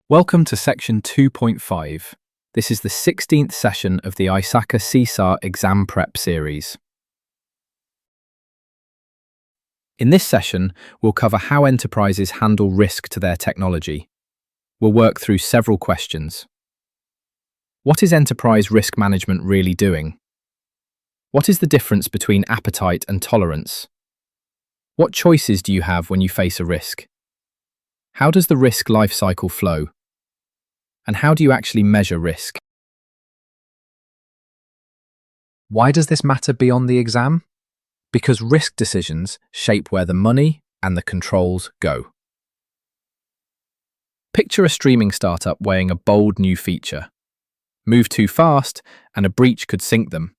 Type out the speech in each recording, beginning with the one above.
Welcome to section 2.5. This is the 16th session of the ISACA CISA exam prep series. In this session, we'll cover how enterprises handle risk to their technology. We'll work through several questions. What is enterprise risk management really doing? What is the difference between appetite and tolerance? What choices do you have when you face a risk? How does the risk life cycle flow? And how do you actually measure risk? Why does this matter beyond the exam? Because risk decisions shape where the money and the controls go. Picture a streaming startup weighing a bold new feature. Move too fast and a breach could sink them.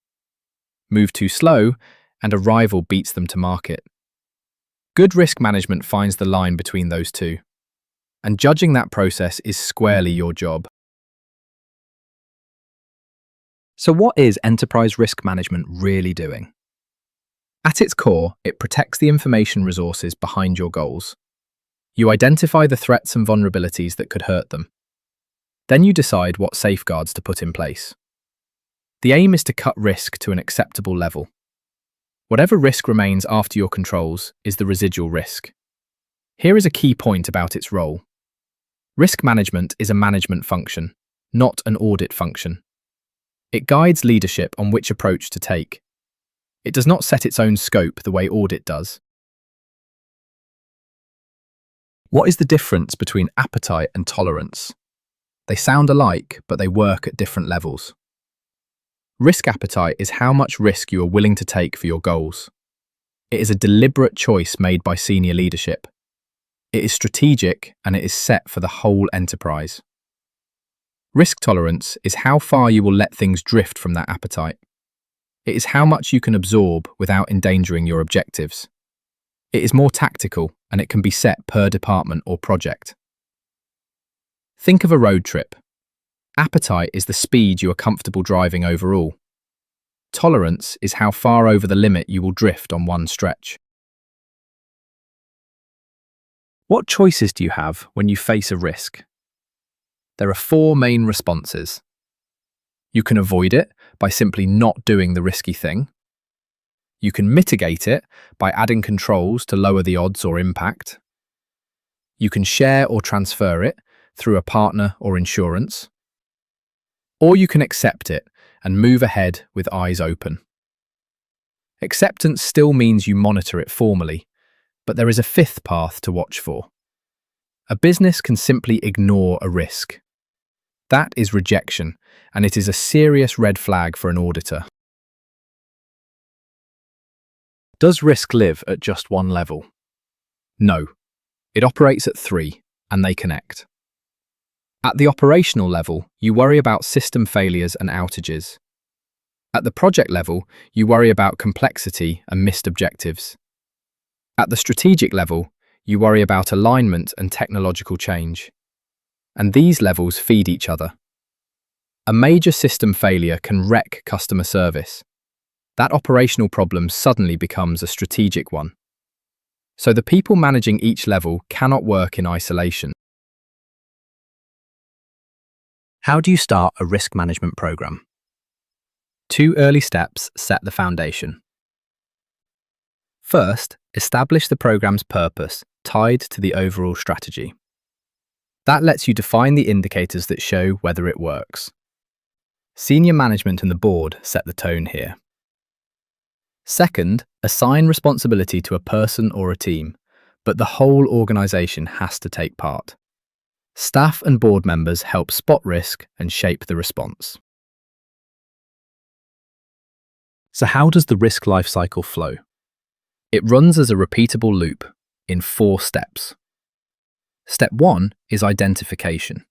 Move too slow and a rival beats them to market. Good risk management finds the line between those two. And judging that process is squarely your job. So what is enterprise risk management really doing? At its core, it protects the information resources behind your goals. You identify the threats and vulnerabilities that could hurt them. Then you decide what safeguards to put in place. The aim is to cut risk to an acceptable level. Whatever risk remains after your controls is the residual risk. Here is a key point about its role. Risk management is a management function, not an audit function. It guides leadership on which approach to take. It does not set its own scope the way audit does. What is the difference between appetite and tolerance? They sound alike, but they work at different levels. Risk appetite is how much risk you are willing to take for your goals. It is a deliberate choice made by senior leadership. It is strategic and it is set for the whole enterprise. Risk tolerance is how far you will let things drift from that appetite. It is how much you can absorb without endangering your objectives. It is more tactical and it can be set per department or project. Think of a road trip. Appetite is the speed you are comfortable driving overall. Tolerance is how far over the limit you will drift on one stretch. What choices do you have when you face a risk? There are four main responses. You can avoid it by simply not doing the risky thing. You can mitigate it by adding controls to lower the odds or impact. You can share or transfer it through a partner or insurance. Or you can accept it and move ahead with eyes open. Acceptance still means you monitor it formally, but there is a fifth path to watch for. A business can simply ignore a risk. That is rejection, and it is a serious red flag for an auditor. Does risk live at just one level? No. It operates at three, and they connect. At the operational level, you worry about system failures and outages. At the project level, you worry about complexity and missed objectives. At the strategic level, you worry about alignment and technological change. And these levels feed each other. A major system failure can wreck customer service. That operational problem suddenly becomes a strategic one. So the people managing each level cannot work in isolation. How do you start a risk management program? 2 early steps set the foundation. First, establish the program's purpose tied to the overall strategy. That lets you define the indicators that show whether it works. Senior management and the board set the tone here. Second, assign responsibility to a person or a team, but the whole organisation has to take part. Staff and board members help spot risk and shape the response. So how does the risk life cycle flow? It runs as a repeatable loop in 4 steps. Step 1 is identification.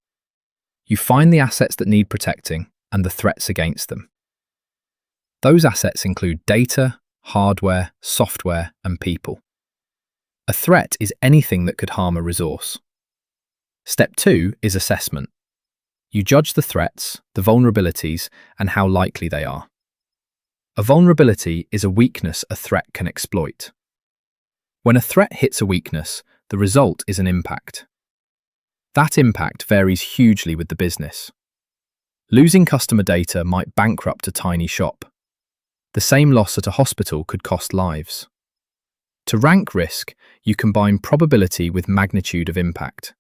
You find the assets that need protecting and the threats against them. Those assets include data, hardware, software, and people. A threat is anything that could harm a resource. Step 2 is assessment. You judge the threats, the vulnerabilities, and how likely they are. A vulnerability is a weakness a threat can exploit. When a threat hits a weakness, the result is an impact. That impact varies hugely with the business. Losing customer data might bankrupt a tiny shop. The same loss at a hospital could cost lives. To rank risk, you combine probability with magnitude of impact.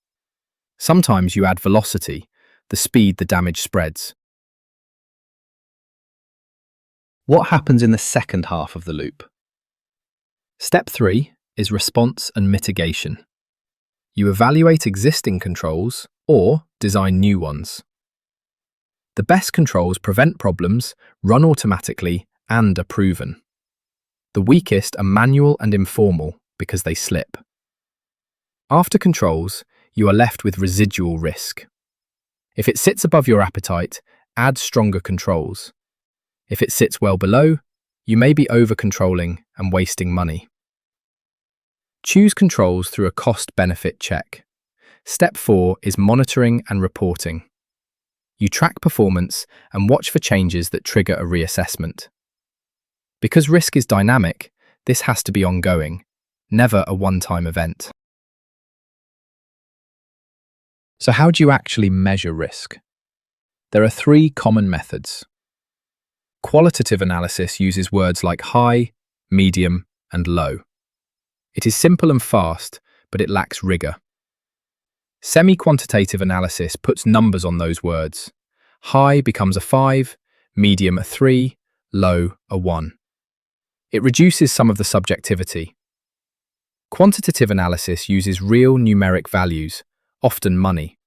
Sometimes you add velocity, the speed the damage spreads. What happens in the second half of the loop? Step 3 is response and mitigation. You evaluate existing controls or design new ones. The best controls prevent problems, run automatically, and are proven. The weakest are manual and informal because they slip. After controls, you are left with residual risk. If it sits above your appetite, add stronger controls. If it sits well below, you may be over-controlling and wasting money. Choose controls through a cost-benefit check. Step 4 is monitoring and reporting. You track performance and watch for changes that trigger a reassessment. Because risk is dynamic, this has to be ongoing, never a one-time event. So how do you actually measure risk? There are 3 common methods. Qualitative analysis uses words like high, medium, and low. It is simple and fast, but it lacks rigor. Semi-quantitative analysis puts numbers on those words. High becomes a 5, medium a 3, low a 1. It reduces some of the subjectivity. Quantitative analysis uses real numeric values, often money.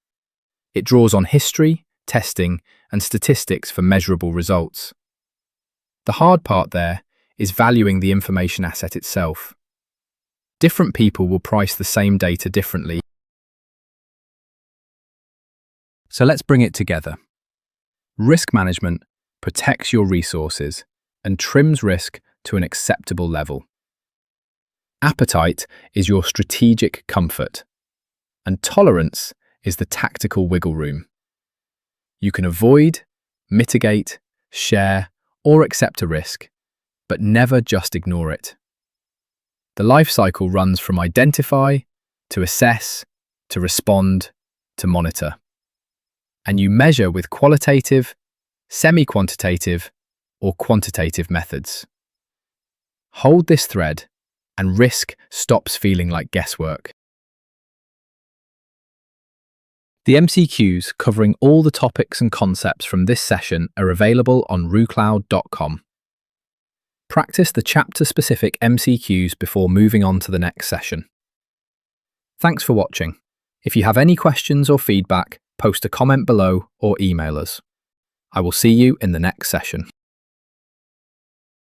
It draws on history, testing, and statistics for measurable results. The hard part there is valuing the information asset itself. Different people will price the same data differently. So let's bring it together. Risk management protects your resources and trims risk to an acceptable level. Appetite is your strategic comfort, and tolerance is the tactical wiggle room. You can avoid, mitigate, share, or accept a risk, but never just ignore it. The life cycle runs from identify, to assess, to respond, to monitor. And you measure with qualitative, semi-quantitative, or quantitative methods. Hold this thread, and risk stops feeling like guesswork. The MCQs covering all the topics and concepts from this session are available on RooCloud.com. Practice the chapter-specific MCQs before moving on to the next session. Thanks for watching. If you have any questions or feedback, post a comment below or email us. I will see you in the next session.